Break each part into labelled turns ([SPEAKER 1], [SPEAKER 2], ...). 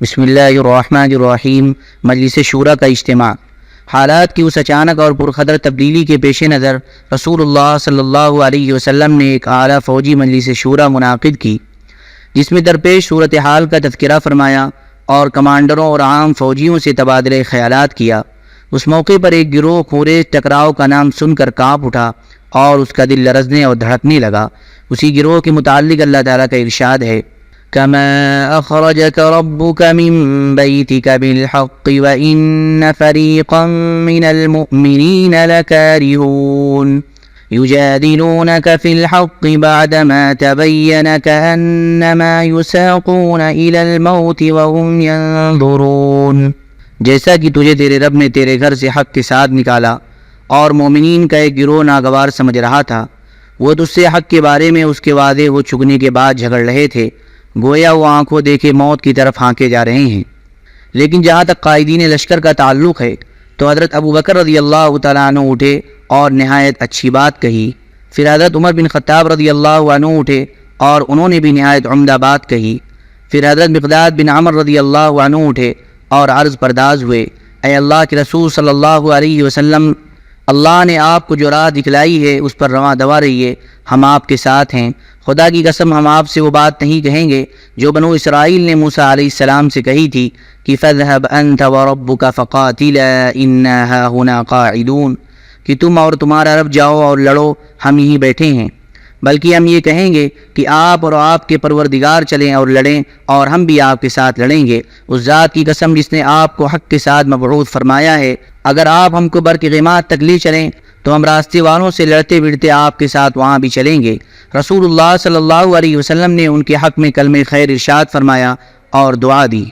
[SPEAKER 1] بسم اللہ الرحمن الرحیم۔ مجلس شورا کا اجتماع۔ حالات کی اس اچانک اور پرخطر تبدیلی کے پیش نظر رسول اللہ صلی اللہ علیہ وسلم نے ایک اعلیٰ فوجی مجلس شورا منعقد کی، جس میں درپیش صورتحال کا تذکرہ فرمایا اور کمانڈروں اور عام فوجیوں سے تبادلہ خیالات کیا۔ اس موقع پر ایک گروہ خونریز ٹکراؤ کا نام سن کر کانپ اٹھا اور اس کا دل لرزنے اور دھڑکنے لگا۔ اسی گروہ کے متعلق اللہ تعالیٰ کا ارشاد ہے، كما أخرجك ربك من بيتك بالحق وإن فريقا من المؤمنين لكارهون يجادلونك في الحق بعدما تبين كأنما يساقون إلى الموت وهم ينظرون۔ جیسا کہ تجھے تیرے رب نے تیرے گھر سے حق کے ساتھ نکالا اور مومنین کا ایک گروہ ناگوار سمجھ رہا تھا، وہ تجھ سے حق کے بارے میں اس کے وعدے وہ چگنے کے بعد جھگڑ رہے تھے، گویا وہ آنکھوں دیکھے موت کی طرف ہانکے جا رہے ہیں۔ لیکن جہاں تک قائدین لشکر کا تعلق ہے تو حضرت ابو بکر رضی اللہ تعالیٰ عنہ اٹھے اور نہایت اچھی بات کہی۔ پھر حضرت عمر بن خطاب رضی اللہ عنہ اٹھے اور انہوں نے بھی نہایت عمدہ بات کہی۔ پھر حضرت مقداد بن عمر رضی اللہ عنہ اٹھے اور عرض پرداز ہوئے، اے اللہ کے رسول صلی اللہ علیہ وسلم، اللہ نے آپ کو جو راہ دکھلائی ہے اس پر رواں دوا رہیے، ہم آپ کے ساتھ ہیں۔ خدا کی قسم ہم آپ سے وہ بات نہیں کہیں گے جو بنو اسرائیل نے موسیٰ علیہ السلام سے کہی تھی کہ فَاذْهَبْ أَنْتَ وَرَبُّكَ فَقَاتِلَا إِنَّا هَاهُنَا قَاعِدُونَ، کہ تم اور تمہارا رب جاؤ اور لڑو، ہم یہیں بیٹھے ہیں۔ بلکہ ہم یہ کہیں گے کہ آپ اور آپ کے پروردگار چلیں اور لڑیں، اور ہم بھی آپ کے ساتھ لڑیں گے۔ اس ذات کی قسم جس نے آپ کو حق کے ساتھ مبعوث فرمایا ہے، اگر آپ ہم کو برقیمات تک لے چلیں تو ہم راستے والوں سے لڑتے بڑھتے آپ کے ساتھ وہاں بھی چلیں گے۔ رسول اللہ صلی اللہ علیہ وسلم نے ان کے حق میں کلمہ خیر ارشاد فرمایا اور دعا دی۔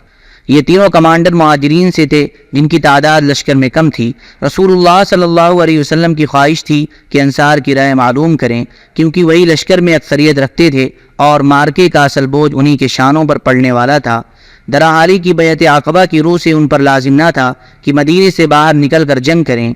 [SPEAKER 1] یہ تینوں کمانڈر مہاجرین سے تھے جن کی تعداد لشکر میں کم تھی۔ رسول اللہ صلی اللہ علیہ وسلم کی خواہش تھی کہ انصار کی رائے معلوم کریں، کیونکہ وہی لشکر میں اکثریت رکھتے تھے اور مارکے کا اصل بوجھ انہی کے شانوں پر پڑنے والا تھا۔ درحالی کی بیعت عقبہ کی روح سے ان پر لازم نہ تھا کہ مدینے سے باہر نکل کر جنگ کریں،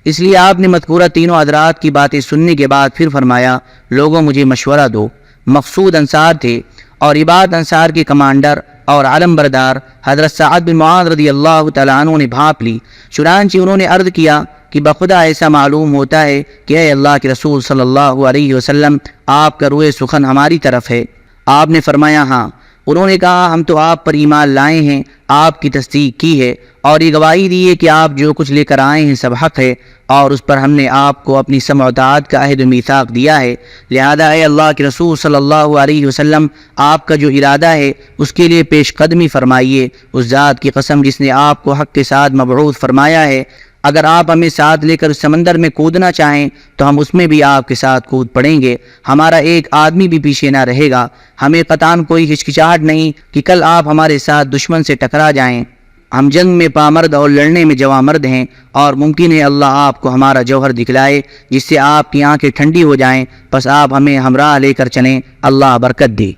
[SPEAKER 1] اس لیے آپ نے مذکورہ تینوں حضرات کی باتیں سننے کے بعد پھر فرمایا، لوگوں مجھے مشورہ دو۔ مقصود انصار تھے اور یہ بات انصار کے کمانڈر اور علم بردار حضرت سعد بن معاذ رضی اللہ تعالیٰ عنہ نے بھانپ لی۔ چنانچہ انہوں نے عرض کیا کہ بخدا ایسا معلوم ہوتا ہے کہ اے اللہ کے رسول صلی اللہ علیہ وسلم، آپ کا روئے سخن ہماری طرف ہے۔ آپ نے فرمایا ہاں۔ انہوں نے کہا، ہم تو آپ پر ایمان لائے ہیں، آپ کی تصدیق کی ہے اور یہ گواہی دی ہے کہ آپ جو کچھ لے کر آئے ہیں سب حق ہے، اور اس پر ہم نے آپ کو اپنی سمع و اطاعت کا عہد و میثاق دیا ہے۔ لہذا اے اللہ کے رسول صلی اللہ علیہ وسلم، آپ کا جو ارادہ ہے اس کے لیے پیش قدمی فرمائیے۔ اس ذات کی قسم جس نے آپ کو حق کے ساتھ مبعوث فرمایا ہے، اگر آپ ہمیں ساتھ لے کر اس سمندر میں کودنا چاہیں تو ہم اس میں بھی آپ کے ساتھ کود پڑیں گے، ہمارا ایک آدمی بھی پیچھے نہ رہے گا۔ ہمیں قطعاً کوئی ہچکچاہٹ نہیں کہ کل آپ ہمارے ساتھ دشمن سے ٹکرا جائیں۔ ہم جنگ میں پامرد اور لڑنے میں جواں مرد ہیں، اور ممکن ہے اللہ آپ کو ہمارا جوہر دکھلائے جس سے آپ کی آنکھیں ٹھنڈی ہو جائیں، پس آپ ہمیں ہمراہ لے کر چلیں، اللہ برکت دے۔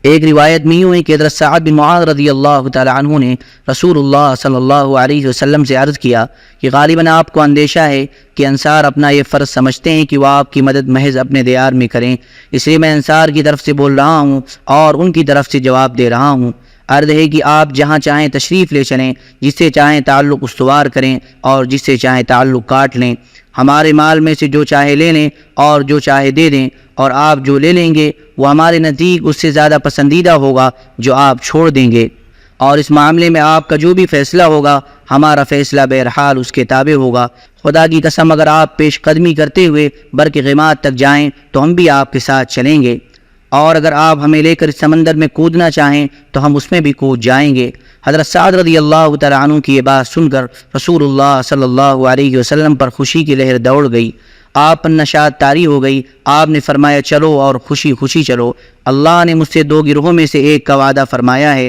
[SPEAKER 1] ایک روایت میں یوں ہے کہ حضرت سعد بن معاذ رضی اللہ تعالیٰ عنہ نے رسول اللہ صلی اللہ علیہ وسلم سے عرض کیا کہ غالباً آپ کو اندیشہ ہے کہ انصار اپنا یہ فرض سمجھتے ہیں کہ وہ آپ کی مدد محض اپنے دیار میں کریں، اس لیے میں انصار کی طرف سے بول رہا ہوں اور ان کی طرف سے جواب دے رہا ہوں۔ عرض ہے کہ آپ جہاں چاہیں تشریف لے چلیں، جس سے چاہیں تعلق استوار کریں اور جس سے چاہیں تعلق کاٹ لیں، ہمارے مال میں سے جو چاہے لے لیں اور جو چاہے دے دیں، اور آپ جو لے لیں گے وہ ہمارے نزدیک اس سے زیادہ پسندیدہ ہوگا جو آپ چھوڑ دیں گے، اور اس معاملے میں آپ کا جو بھی فیصلہ ہوگا ہمارا فیصلہ بہرحال اس کے تابع ہوگا۔ خدا کی قسم اگر آپ پیش قدمی کرتے ہوئے برقیمات تک جائیں تو ہم بھی آپ کے ساتھ چلیں گے، اور اگر آپ ہمیں لے کر اس سمندر میں کودنا چاہیں تو ہم اس میں بھی کود جائیں گے۔ حضرت سعد رضی اللہ تعالیٰ عنہ کی یہ بات سن کر رسول اللہ صلی اللہ علیہ وسلم پر خوشی کی لہر دوڑ گئی، آپ پر نشاط طاری ہو گئی۔ آپ نے فرمایا، چلو اور خوشی خوشی چلو، اللہ نے مجھ سے دو گروہوں میں سے ایک کا وعدہ فرمایا ہے،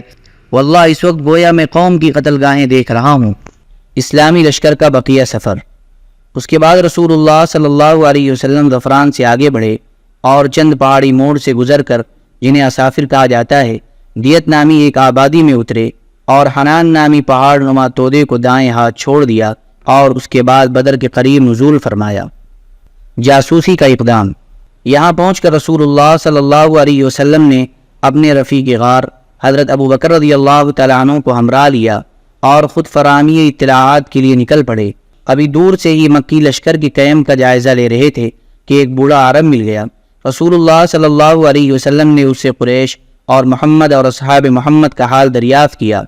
[SPEAKER 1] واللہ اس وقت گویا میں قوم کی قتل گاہیں دیکھ رہا ہوں۔ اسلامی لشکر کا بقیہ سفر۔ اس کے بعد رسول اللہ صلی اللہ علیہ وسلم ظفران سے آگے بڑھے اور چند پہاڑی موڑ سے گزر کر، جنہیں اسافر کہا جاتا ہے، دیت نامی ایک آبادی میں اترے اور حنان نامی پہاڑ نما تودے کو دائیں ہاتھ چھوڑ دیا، اور اس کے بعد بدر کے قریب نزول فرمایا۔ جاسوسی کا اقدام۔ یہاں پہنچ کر رسول اللہ صلی اللہ علیہ وسلم نے اپنے رفیق غار حضرت ابو بکر رضی اللہ تعالیٰ عنہ کو ہمراہ لیا اور خود فراہمی اطلاعات کے لیے نکل پڑے۔ ابھی دور سے ہی مکی لشکر کے قیام کا جائزہ لے رہے تھے کہ ایک بوڑھا عرب مل گیا۔ رسول اللہ صلی اللہ علیہ وسلم نے اس سے قریش اور محمد اور اصحاب محمد کا حال دریافت کیا۔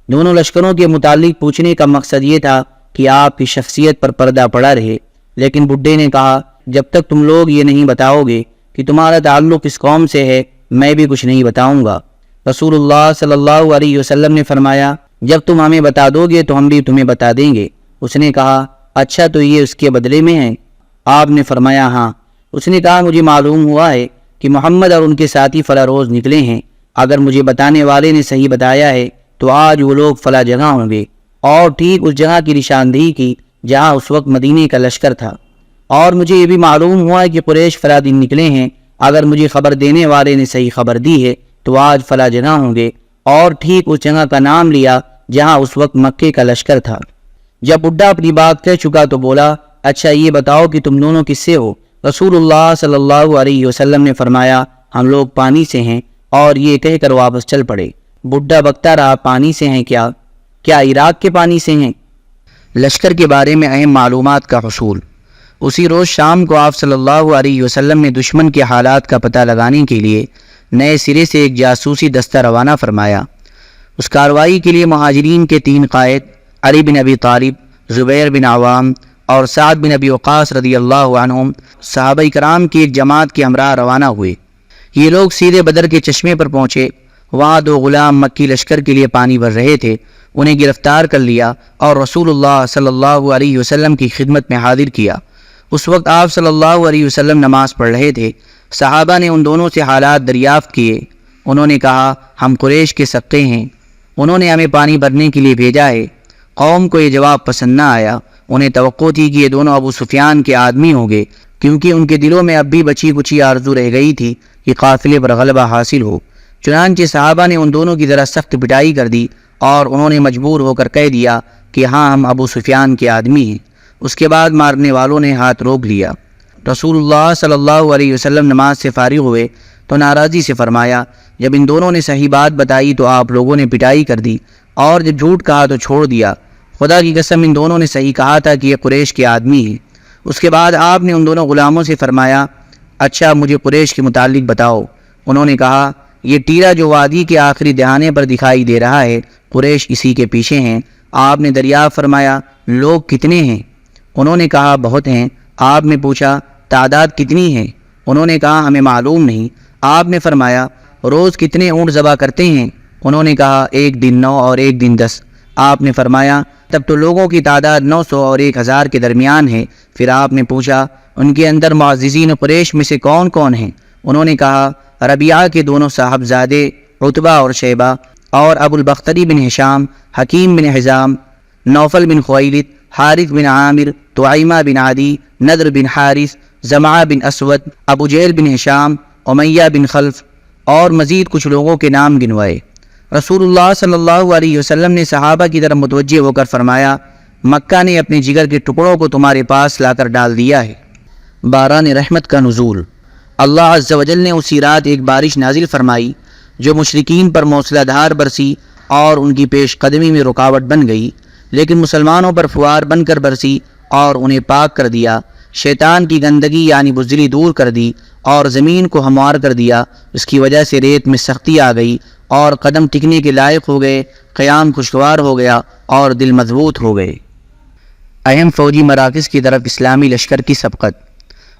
[SPEAKER 1] دونوں لشکروں کے متعلق پوچھنے کا مقصد یہ تھا کہ آپ کی شخصیت پر پردہ پڑا رہے، لیکن بڈھے نے کہا جب تک تم لوگ یہ نہیں بتاؤ گے کہ تمہارا تعلق کس قوم سے ہے میں بھی کچھ نہیں بتاؤں گا۔ رسول اللہ صلی اللہ علیہ وسلم نے فرمایا جب تم ہمیں بتا دو گے تو ہم بھی تمہیں بتا دیں گے۔ اس نے کہا اچھا تو یہ اس کے بدلے میں ہے؟ آپ نے فرمایا ہاں۔ اس نے کہا مجھے معلوم ہوا ہے کہ محمد اور ان کے ساتھی فلاں روز نکلے ہیں، اگر مجھے بتانے والے نے صحیح بتایا ہے تو آج وہ لوگ فلاں جگہ ہوں گے، اور ٹھیک اس جگہ کی نشاندہی کی جہاں اس وقت مدینے کا لشکر تھا۔ اور مجھے یہ بھی معلوم ہوا ہے کہ قریش فلاں دن نکلے ہیں، اگر مجھے خبر دینے والے نے صحیح خبر دی ہے تو آج فلاں جگہ ہوں گے، اور ٹھیک اس جگہ کا نام لیا جہاں اس وقت مکے کا لشکر تھا۔ جب بڈھا اپنی بات کہہ چکا تو بولا اچھا یہ بتاؤ کہ تم دونوں کس سے ہو؟ رسول اللہ صلی اللہ علیہ وسلم نے فرمایا ہم لوگ پانی سے ہیں، اور یہ کہہ کر واپس چل پڑے۔ بڈھا بکتا رہا پانی سے ہیں کیا عراق کے پانی سے ہیں؟ لشکر کے بارے میں اہم معلومات کا حصول۔ اسی روز شام کو آپ صلی اللہ علیہ وسلم نے دشمن کے حالات کا پتہ لگانے کے لیے نئے سرے سے ایک جاسوسی دستہ روانہ فرمایا۔ اس کارروائی کے لیے مہاجرین کے 3 قائد علی بن ابی طالب، زبیر بن عوام اور سعد بن ابی وقاص رضی اللہ عنہم صحابہ کرام کی ایک جماعت کے ہمراہ روانہ ہوئے۔ یہ لوگ سیدھے بدر کے چشمے پر پہنچے۔ وہاں 2 غلام مکی لشکر کے لیے پانی بھر رہے تھے، انہیں گرفتار کر لیا اور رسول اللہ صلی اللہ علیہ وسلم کی خدمت میں حاضر کیا۔ اس وقت آپ صلی اللہ علیہ وسلم نماز پڑھ رہے تھے۔ صحابہ نے ان دونوں سے حالات دریافت کیے۔ انہوں نے کہا ہم قریش کے سقے ہیں، انہوں نے ہمیں پانی بھرنے کے لیے بھیجا ہے۔ قوم کو یہ جواب پسند نہ آیا، انہیں توقع تھی کہ یہ دونوں ابو سفیان کے آدمی ہوں گے، کیونکہ ان کے دلوں میں اب بھی بچی کچی آرزو رہ گئی تھی کہ قافلے پر غلبہ حاصل ہو۔ چنانچہ صحابہ نے ان دونوں کی ذرا سخت پٹائی کر دی اور انہوں نے مجبور ہو کر کہہ دیا کہ ہاں ہم ابو سفیان کے آدمی ہیں۔ اس کے بعد مارنے والوں نے ہاتھ روک لیا۔ رسول اللہ صلی اللہ علیہ وسلم نماز سے فارغ ہوئے تو ناراضی سے فرمایا جب ان دونوں نے صحیح بات بتائی تو آپ لوگوں نے پٹائی کر دی، اور جب جھوٹ کہا تو چھوڑ دیا۔ خدا کی قسم ان دونوں نے صحیح کہا تھا کہ یہ قریش کے آدمی ہیں۔ اس کے بعد آپ نے ان دونوں غلاموں سے فرمایا اچھا مجھے قریش کے متعلق بتاؤ۔ انہوں نے کہا یہ ٹیرا جو وادی کے آخری دہانے پر دکھائی دے رہا ہے قریش اسی کے پیچھے ہیں۔ آپ نے دریافت فرمایا لوگ کتنے ہیں؟ انہوں نے کہا بہت ہیں۔ آپ نے پوچھا تعداد کتنی ہے؟ انہوں نے کہا ہمیں معلوم نہیں۔ آپ نے فرمایا روز کتنے اونٹ ذبح کرتے ہیں؟ انہوں نے کہا ایک دن 9 اور ایک دن 10۔ آپ نے فرمایا تب تو لوگوں کی تعداد 900 اور 1000 کے درمیان ہے۔ پھر آپ نے پوچھا ان کے اندر معززین قریش میں سے کون کون ہیں؟ انہوں نے کہا ربیعہ کے دونوں صاحبزادے عتبہ اور شیبہ، اور ابو البختری بن ہشام، حکیم بن حزام، نوفل بن خویلد، حارث بن عامر، طعیمہ بن عدی، نضر بن حارث، زمعہ بن اسود، ابو جہل بن ہشام، امیہ بن خلف، اور مزید کچھ لوگوں کے نام گنوائے۔ رسول اللہ صلی اللہ علیہ وسلم نے صحابہ کی طرف متوجہ ہو کر فرمایا مکہ نے اپنے جگر کے ٹکڑوں کو تمہارے پاس لا کر ڈال دیا ہے۔ باران رحمت کا نزول۔ اللہ عز و جل نے اسی رات ایک بارش نازل فرمائی جو مشرکین پر موصلہ دھار برسی اور ان کی پیش قدمی میں رکاوٹ بن گئی، لیکن مسلمانوں پر فوار بن کر برسی اور انہیں پاک کر دیا۔ شیطان کی گندگی یعنی بزدلی دور کر دی اور زمین کو ہموار کر دیا۔ اس کی وجہ سے ریت میں سختی آ گئی اور قدم ٹکنے کے لائق ہو گئے، قیام خوشگوار ہو گیا اور دل مضبوط ہو گئے۔ اہم فوجی مراکز کی طرف اسلامی لشکر کی سبقت۔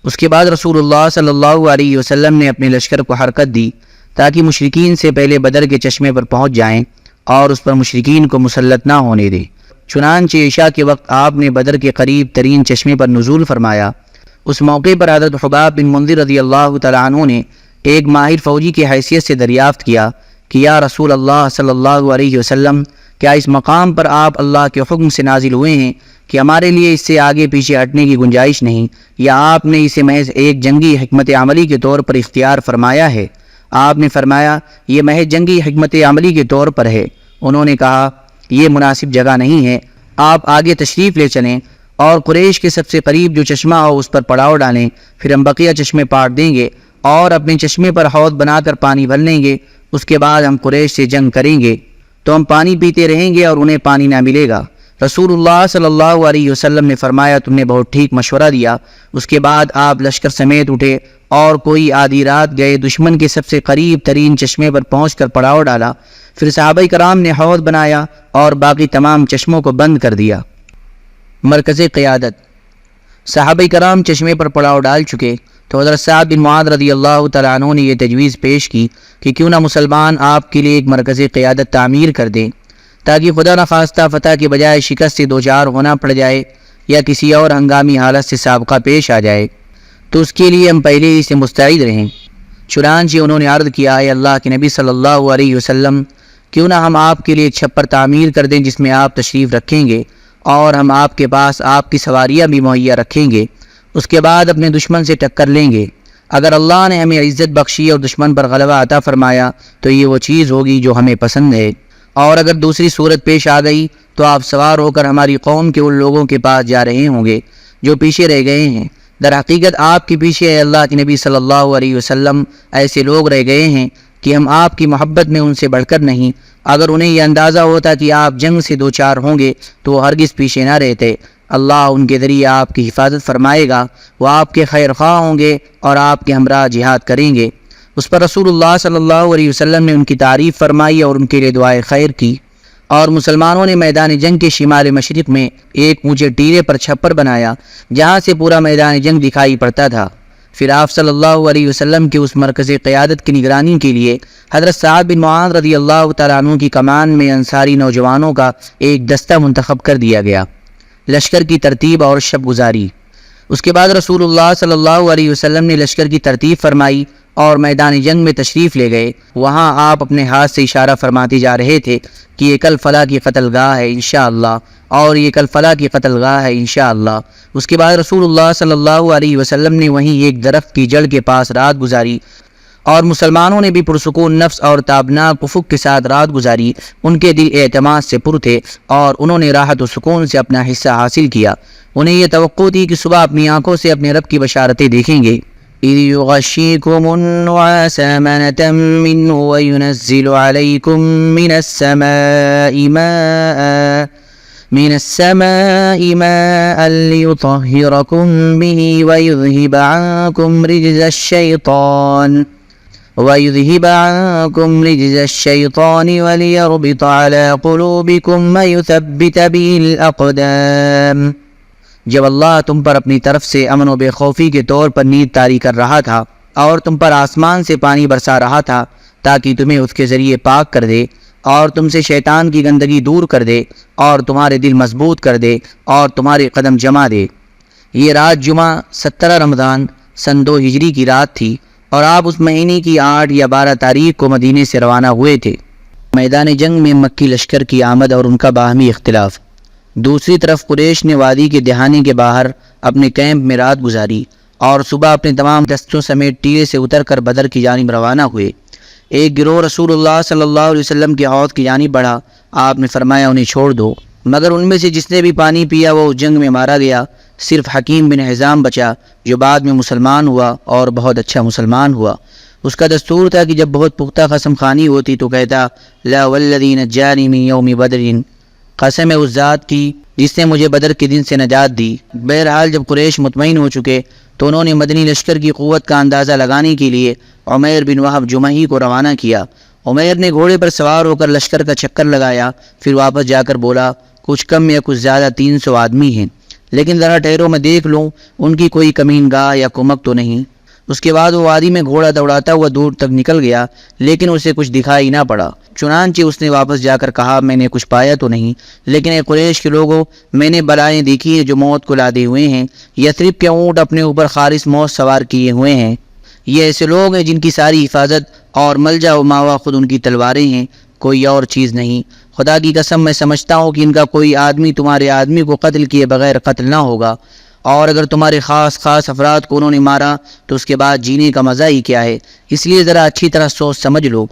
[SPEAKER 1] اس کے بعد رسول اللہ صلی اللہ علیہ وسلم نے اپنے لشکر کو حرکت دی تاکہ مشرکین سے پہلے بدر کے چشمے پر پہنچ جائیں اور اس پر مشرکین کو مسلط نہ ہونے دیں۔ چنانچہ عشاء کے وقت آپ نے بدر کے قریب ترین چشمے پر نزول فرمایا۔ اس موقع پر حضرت حباب بن منذر رضی اللہ تعالیٰ عنہ نے ایک ماہر فوجی کی حیثیت سے دریافت کیا کہ یا رسول اللہ صلی اللہ علیہ وسلم کیا اس مقام پر آپ اللہ کے حکم سے نازل ہوئے ہیں کہ ہمارے لیے اس سے آگے پیچھے ہٹنے کی گنجائش نہیں، یا آپ نے اسے محض ایک جنگی حکمت عملی کے طور پر اختیار فرمایا ہے؟ آپ نے فرمایا یہ محض جنگی حکمت عملی کے طور پر ہے۔ انہوں نے کہا یہ مناسب جگہ نہیں ہے، آپ آگے تشریف لے چلیں اور قریش کے سب سے قریب جو چشمہ ہو اس پر پڑاؤ ڈالیں، پھر ہم بقیہ چشمے پاٹ دیں گے اور اپنے چشمے پر حوض بنا کر پانی بھر لیں گے اس کے بعد ہم قریش سے جنگ کریں گے تو ہم پانی پیتے رہیں گے اور انہیں پانی نہ ملے گا۔ رسول اللہ صلی اللہ علیہ وسلم نے فرمایا تم نے بہت ٹھیک مشورہ دیا۔ اس کے بعد آپ لشکر سمیت اٹھے اور کوئی آدھی رات گئے دشمن کے سب سے قریب ترین چشمے پر پہنچ کر پڑاؤ ڈالا۔ پھر صحابہ کرام نے حوض بنایا اور باقی تمام چشموں کو بند کر دیا۔ مرکز قیادت۔ صحابہ کرام چشمے پر پڑاؤ ڈال چکے تو حضرت سعد بن معاذ رضی اللہ تعالیٰ عنہ نے یہ تجویز پیش کی کہ کیوں نہ مسلمان آپ کے لیے ایک مرکز قیادت تعمیر کر دیں تاکہ خدا نخواستہ فتح کے بجائے شکست سے دوچار ہونا پڑ جائے یا کسی اور ہنگامی حالت سے سابقہ پیش آ جائے تو اس کے لیے ہم پہلے ہی سے مستعد رہیں۔ چنانچہ انہوں نے عرض کیا اے اللہ کے نبی صلی اللہ علیہ وسلم کیوں نہ ہم آپ کے لیے ایک چھپر تعمیر کر دیں جس میں آپ تشریف رکھیں گے اور ہم آپ کے پاس آپ کی سواریاں بھی مہیا رکھیں گے، اس کے بعد اپنے دشمن سے ٹکر لیں گے۔ اگر اللہ نے ہمیں عزت بخشی اور دشمن پر غلبہ عطا فرمایا تو یہ وہ چیز ہوگی جو ہمیں پسند ہے، اور اگر دوسری صورت پیش آ گئی تو آپ سوار ہو کر ہماری قوم کے ان لوگوں کے پاس جا رہے ہوں گے جو پیچھے رہ گئے ہیں۔ در حقیقت آپ کے پیچھے اے اللہ کے نبی صلی اللہ علیہ وسلم ایسے لوگ رہ گئے ہیں کہ ہم آپ کی محبت میں ان سے بڑھ کر نہیں۔ اگر انہیں یہ اندازہ ہوتا کہ آپ جنگ سے دوچار ہوں گے تو وہ ہرگز پیچھے نہ رہتے۔ اللہ ان کے ذریعے آپ کی حفاظت فرمائے گا، وہ آپ کے خیر خواہ ہوں گے اور آپ کے ہمراہ جہاد کریں گے۔ اس پر رسول اللہ صلی اللہ علیہ وسلم نے ان کی تعریف فرمائی اور ان کے لیے دعائے خیر کی، اور مسلمانوں نے میدان جنگ کے شمال مشرق میں ایک اونچے ٹیلے پر چھپر بنایا جہاں سے پورا میدان جنگ دکھائی پڑتا تھا۔ پھر آپ صلی اللہ علیہ وسلم کے اس مرکز قیادت کی نگرانی کے لیے حضرت سعد بن معاذ رضی اللہ تعالیٰ عنہ کی کمان میں انصاری نوجوانوں کا ایک دستہ منتخب کر دیا گیا۔ لشکر کی ترتیب اور شب گزاری۔ اس کے بعد رسول اللہ صلی اللہ علیہ وسلم نے لشکر کی ترتیب فرمائی اور میدان جنگ میں تشریف لے گئے۔ وہاں آپ اپنے ہاتھ سے اشارہ فرماتے جا رہے تھے کہ یہ کل فلاں کی قتل گاہ ہے انشاءاللہ، اور یہ کل فلاں کی قتل گاہ ہے انشاءاللہ۔ اس کے بعد رسول اللہ صلی اللہ علیہ وسلم نے وہیں ایک درخت کی جڑ کے پاس رات گزاری، اور مسلمانوں نے بھی پرسکون نفس اور تابناک افق کے ساتھ رات گزاری۔ ان کے دل اعتماد سے پر تھے اور انہوں نے راحت و سکون سے اپنا حصہ حاصل کیا۔ انہیں یہ توقع تھی کہ صبح اپنی آنکھوں سے اپنے رب کی بشارتیں دیکھیں گے۔ إِذْ يُغَشِّيكُمُ النُّعَاسَ أَمَنَةً مِّنْهُ وَيُنَزِّلُ عَلَيْكُم مِّنَ السَّمَاءِ مَاءً لِّيُطَهِّرَكُم بِهِ وَيُذْهِبَ عَنكُمْ رِجْزَ الشَّيْطَانِ وَلِيَرْبِطَ عَلَى قُلُوبِكُمْ وَيُثَبِّتَ بِهِ الْأَقْدَامَ۔ جب اللہ تم پر اپنی طرف سے امن و بے خوفی کے طور پر نیند طاری کر رہا تھا اور تم پر آسمان سے پانی برسا رہا تھا تاکہ تمہیں اس کے ذریعے پاک کر دے اور تم سے شیطان کی گندگی دور کر دے اور تمہارے دل مضبوط کر دے اور تمہارے قدم جما دے۔ یہ رات جمعہ 17 رمضان سن 2 ہجری کی رات تھی اور آپ اس مہینے کی 8 یا 12 تاریخ کو مدینے سے روانہ ہوئے تھے۔ میدان جنگ میں مکی لشکر کی آمد اور ان کا باہمی اختلاف۔ دوسری طرف قریش نے وادی کے دہانے کے باہر اپنے کیمپ میں رات گزاری اور صبح اپنے تمام دستوں سمیت ٹیلے سے اتر کر بدر کی جانب روانہ ہوئے۔ ایک گروہ رسول اللہ صلی اللہ علیہ وسلم کے حوض کی جانب بڑھا۔ آپ نے فرمایا انہیں چھوڑ دو، مگر ان میں سے جس نے بھی پانی پیا وہ اس جنگ میں مارا گیا۔ صرف حکیم بن حزام بچا جو بعد میں مسلمان ہوا اور بہت اچھا مسلمان ہوا۔ اس کا دستور تھا کہ جب بہت پختہ قسم خوانی ہوتی تو کہتا لا والذی نجانی من یوم بدر، قسم ہے اس ذات کی جس نے مجھے بدر کے دن سے نجات دی۔ بہرحال جب قریش مطمئن ہو چکے تو انہوں نے مدنی لشکر کی قوت کا اندازہ لگانے کے لیے عمیر بن وہب جمحی کو روانہ کیا۔ عمیر نے گھوڑے پر سوار ہو کر لشکر کا چکر لگایا، پھر واپس جا کر بولا کچھ کم یا کچھ زیادہ 300 آدمی ہیں، لیکن ذرا ٹھہرو میں دیکھ لوں ان کی کوئی کمین گاہ یا کمک تو نہیں۔ اس کے بعد وہ وادی میں گھوڑا دوڑاتا ہوا دور تک نکل گیا لیکن اسے کچھ دکھائی نہ پڑا۔ چنانچہ اس نے واپس جا کر کہا میں نے کچھ پایا تو نہیں، لیکن اے قریش کے لوگوں میں نے بلائیں دیکھی ہیں جو موت کو لادے ہوئے ہیں۔ یثرب کے اونٹ اپنے اوپر خالص موت سوار کیے ہوئے ہیں۔ یہ ایسے لوگ ہیں جن کی ساری حفاظت اور ملجا و ماوا خود ان کی تلواریں ہیں، کوئی اور چیز نہیں۔ خدا کی قسم میں سمجھتا ہوں کہ ان کا کوئی آدمی تمہارے آدمی کو قتل کیے بغیر قتل نہ ہوگا، اور اگر تمہارے خاص افراد کو انہوں نے مارا تو اس کے بعد جینے کا مزہ ہی کیا ہے، اس لیے ذرا اچھی طرح سوچ سمجھ لو۔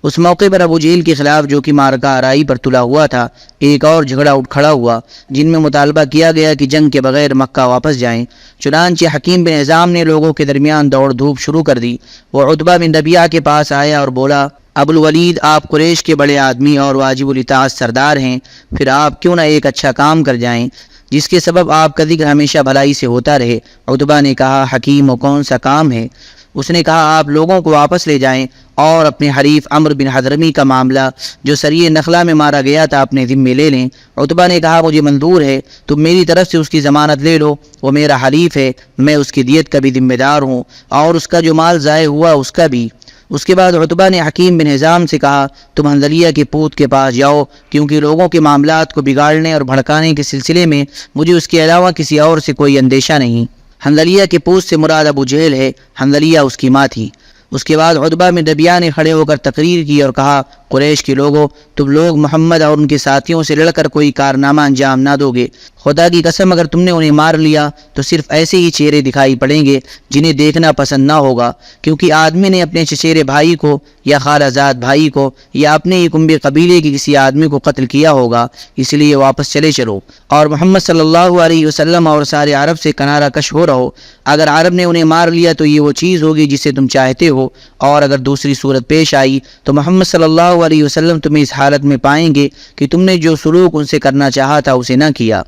[SPEAKER 1] اس موقع پر ابو جہل کے خلاف جو کہ مارکہ آرائی پر تلا ہوا تھا ایک اور جھگڑا اٹھ کھڑا ہوا جن میں مطالبہ کیا گیا کہ جنگ کے بغیر مکہ واپس جائیں۔ چنانچہ حکیم بن حزام نے لوگوں کے درمیان دوڑ دھوپ شروع کر دی۔ وہ عتبہ بن ربیعہ کے پاس آیا اور بولا ابو الولید آپ قریش کے بڑے آدمی اور واجب الاطاعت سردار ہیں، پھر آپ کیوں نہ ایک اچھا کام کر جائیں جس کے سبب آپ کا ذکر ہمیشہ بھلائی سے ہوتا رہے۔ عتبہ نے کہا حکیم، وہ کون سا کام ہے؟ اس نے کہا آپ لوگوں کو واپس لے جائیں اور اپنے حریف عمرو بن حضرمی کا معاملہ جو سریہ نخلا میں مارا گیا تھا اپنے ذمے لے لیں۔ عتبہ نے کہا مجھے منظور ہے، تم میری طرف سے اس کی ضمانت لے لو، وہ میرا حلیف ہے، میں اس کی دیت کا بھی ذمہ دار ہوں اور اس کا جو مال ضائع ہوا اس کا بھی۔ اس کے بعد عتبہ نے حکیم بن حزام سے کہا تم حنظلیہ کے پوت کے پاس جاؤ، کیونکہ لوگوں کے معاملات کو بگاڑنے اور بھڑکانے کے سلسلے میں مجھے اس کے علاوہ کسی اور سے کوئی اندیشہ نہیں۔ حنظلیہ کے پوت سے مراد ابو جہل ہے، حنظلیہ اس کی ماں تھی۔ اس کے بعد عتبہ بن ربیعہ نے کھڑے ہو کر تقریر کی اور کہا قریش کے لوگوں، تم لوگ محمد اور ان کے ساتھیوں سے لڑ کر کوئی کارنامہ انجام نہ دو گے۔ خدا کی قسم اگر تم نے انہیں مار لیا تو صرف ایسے ہی چہرے دکھائی پڑیں گے جنہیں دیکھنا پسند نہ ہوگا، کیونکہ آدمی نے اپنے چچیرے بھائی کو یا خالہ زاد بھائی کو یا اپنے ہی کنبے قبیلے کے کسی آدمی کو قتل کیا ہوگا، اس لیے واپس چلے چلو اور محمد صلی اللہ علیہ وسلم اور سارے عرب سے کنارہ کش ہو رہو۔ اگر عرب نے انہیں مار لیا تو یہ وہ چیز ہوگی جسے تم چاہتے ہو، اور اگر دوسری صورت پیش آئی تو محمد صلی اللہ علیہ وسلم تمہیں اس حالت میں پائیں گے کہ تم نے جو سلوک ان سے کرنا چاہا تھا اسے نہ کیا۔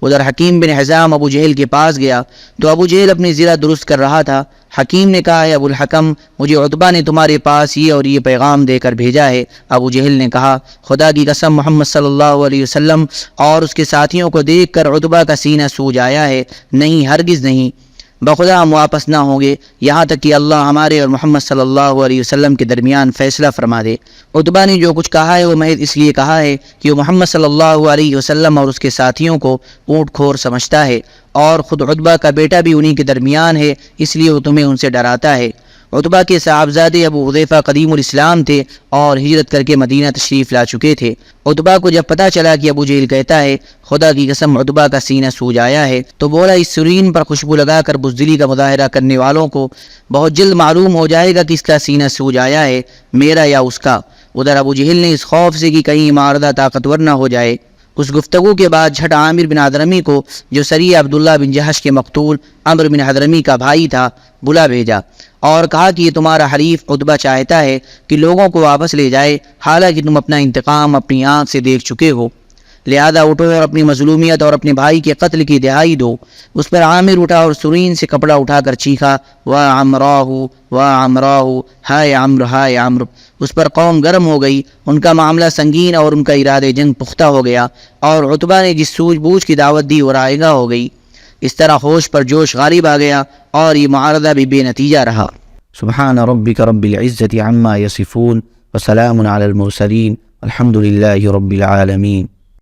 [SPEAKER 1] ادھر حکیم بن حزام ابو جہل کے پاس گیا تو ابو جہل اپنی زرہ درست کر رہا تھا۔ حکیم نے کہا ابو الحکم، مجھے عتبہ نے تمہارے پاس یہ اور یہ پیغام دے کر بھیجا ہے۔ ابو جہل نے کہا خدا کی قسم محمد صلی اللہ علیہ وسلم اور اس کے ساتھیوں کو دیکھ کر عتبہ کا سینہ سوج آیا ہے، نہیں ہرگز نہیں، بخدا ہم واپس نہ ہوں گے یہاں تک کہ اللہ ہمارے اور محمد صلی اللہ علیہ وسلم کے درمیان فیصلہ فرما دے۔ عتبہ نے جو کچھ کہا ہے وہ محض اس لیے کہا ہے کہ وہ محمد صلی اللہ علیہ وسلم اور اس کے ساتھیوں کو اونٹ کھور سمجھتا ہے، اور خود عتبہ کا بیٹا بھی انہی کے درمیان ہے، اس لیے وہ تمہیں ان سے ڈراتا ہے۔ عتبہ کے صاحبزادے ابو حذیفہ قدیم الاسلام تھے اور ہجرت کر کے مدینہ تشریف لا چکے تھے۔ عتبہ کو جب پتہ چلا کہ ابو جہل کہتا ہے خدا کی قسم عتبہ کا سینہ سوج آیا ہے تو بولا اس سرین پر خوشبو لگا کر بزدلی کا مظاہرہ کرنے والوں کو بہت جلد معلوم ہو جائے گا کہ اس کا سینہ سوج آیا ہے، میرا یا اس کا۔ ادھر ابو جہل نے اس خوف سے کہ کہیں معارضہ طاقتور نہ ہو جائے، اس گفتگو کے بعد جھٹ عامر بن حضرمی کو جو سریہ عبداللہ بن جہش کے مقتول عمرو بن حضرمی کا بھائی تھا بلا بھیجا اور کہا کہ یہ تمہارا حریف عتبہ چاہتا ہے کہ لوگوں کو واپس لے جائے، حالانکہ تم اپنا انتقام اپنی آنکھ سے دیکھ چکے ہو، لہذا اٹھو اور اپنی مظلومیت اور اپنے بھائی کے قتل کی دہائی دو۔ اس پر عامر اٹھا اور سرین سے کپڑا اٹھا کر چیخا وا عمراہ وا عمراہ، ہائے عمرو ہائے عمرو۔ اس پر قوم گرم ہو گئی، ان کا معاملہ سنگین اور ان کا ارادہ جنگ پختہ ہو گیا، اور عتبہ نے جس سوجھ بوجھ کی دعوت دی وہ رائے گاہ ہو گئی۔ اس طرح ہوش پر جوش غالب آ گیا اور یہ معارضہ بھی بے نتیجہ رہا۔
[SPEAKER 2] سبحان ربک رب العزة عما یصفون وسلام علی المرسلین الحمد للہ رب العالمین۔